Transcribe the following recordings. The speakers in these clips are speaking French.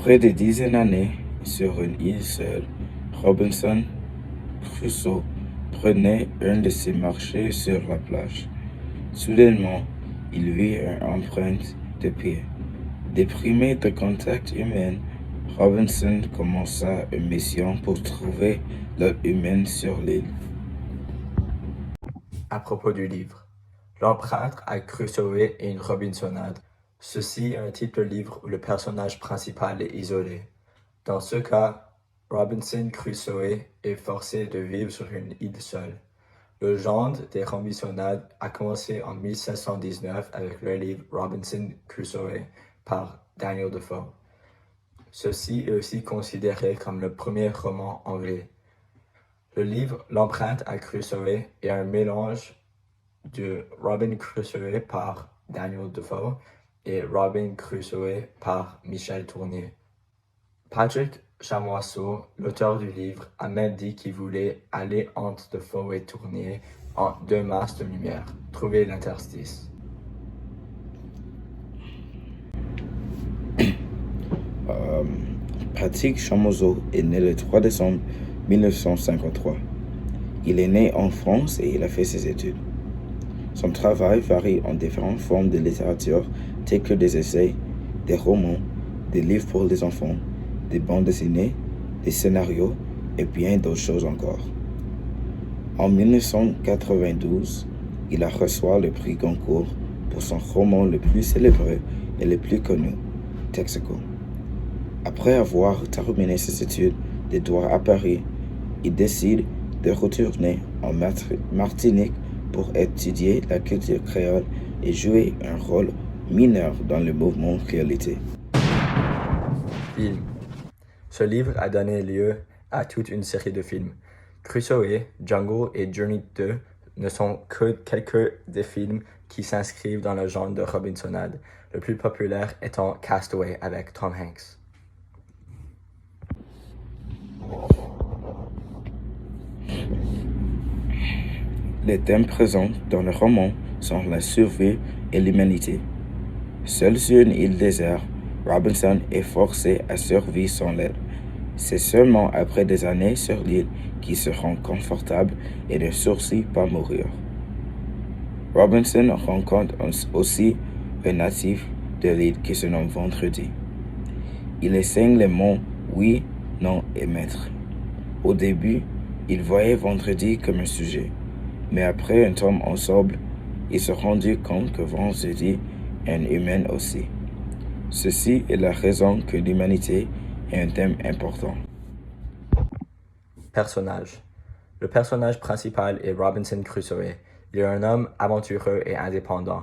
Après des dizaines d'années sur une île seule, Robinson Crusoe prenait un de ses marchés sur la plage. Soudainement, il vit une empreinte de pied. Déprimé de contact humain, Robinson commença une mission pour trouver l'autre humaine sur l'île. À propos du livre, l'empreinte à Crusoe et une Robinsonade. Ceci est un type de livre où le personnage principal est isolé. Dans ce cas, Robinson Crusoe est forcé de vivre sur une île seule. Le genre des Robinsonades a commencé en 1719 avec le livre Robinson Crusoe par Daniel Defoe. Ceci est aussi considéré comme le premier roman anglais. Le livre L'empreinte à Crusoe est un mélange de Robin Crusoe par Daniel Defoe et Robin Crusoe par Michel Tournier. Patrick Chamoiseau, l'auteur du livre, a même dit qu'il voulait aller entre Defoe et Tournier en 2 masses de lumière, trouver l'interstice. Patrick Chamoiseau est né le 3 décembre 1953. Il est né en France et il a fait ses études. Son travail varie en différentes formes de littérature, telles que des essais, des romans, des livres pour les enfants, des bandes dessinées, des scénarios et bien d'autres choses encore. En 1992, il a reçu le prix Goncourt pour son roman le plus célébré et le plus connu, Texaco. Après avoir terminé ses études de droit à Paris, il décide de retourner en Martinique pour étudier la culture créole et jouer un rôle mineur dans le mouvement réalité. Film. Ce livre a donné lieu à toute une série de films. Crusoe, Jungle et Journey 2 ne sont que quelques des films qui s'inscrivent dans le genre de Robinsonade, le plus populaire étant Castaway avec Tom Hanks. Les thèmes présents dans le roman sont la survie et l'humanité. Seul sur une île déserte, Robinson est forcé à survivre sans l'aide. C'est seulement après des années sur l'île qu'il se rend confortable et ne sourcille pas mourir. Robinson rencontre aussi un natif de l'île qui se nomme Vendredi. Il enseigne les mots oui, non et maître. Au début, il voyait Vendredi comme un sujet, mais après un temps ensemble, il se rendu compte que Vendredi est un humain aussi. Ceci est la raison que l'humanité est un thème important. Personnage. Le personnage principal est Robinson Crusoe. Il est un homme aventureux et indépendant.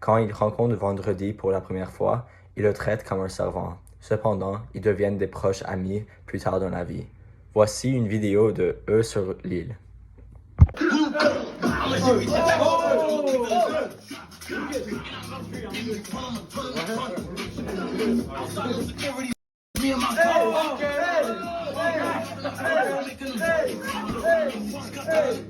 Quand il rencontre Vendredi pour la première fois, il le traite comme un servant. Cependant, ils deviennent des proches amis plus tard dans la vie. Voici une vidéo de eux sur l'île. Hey!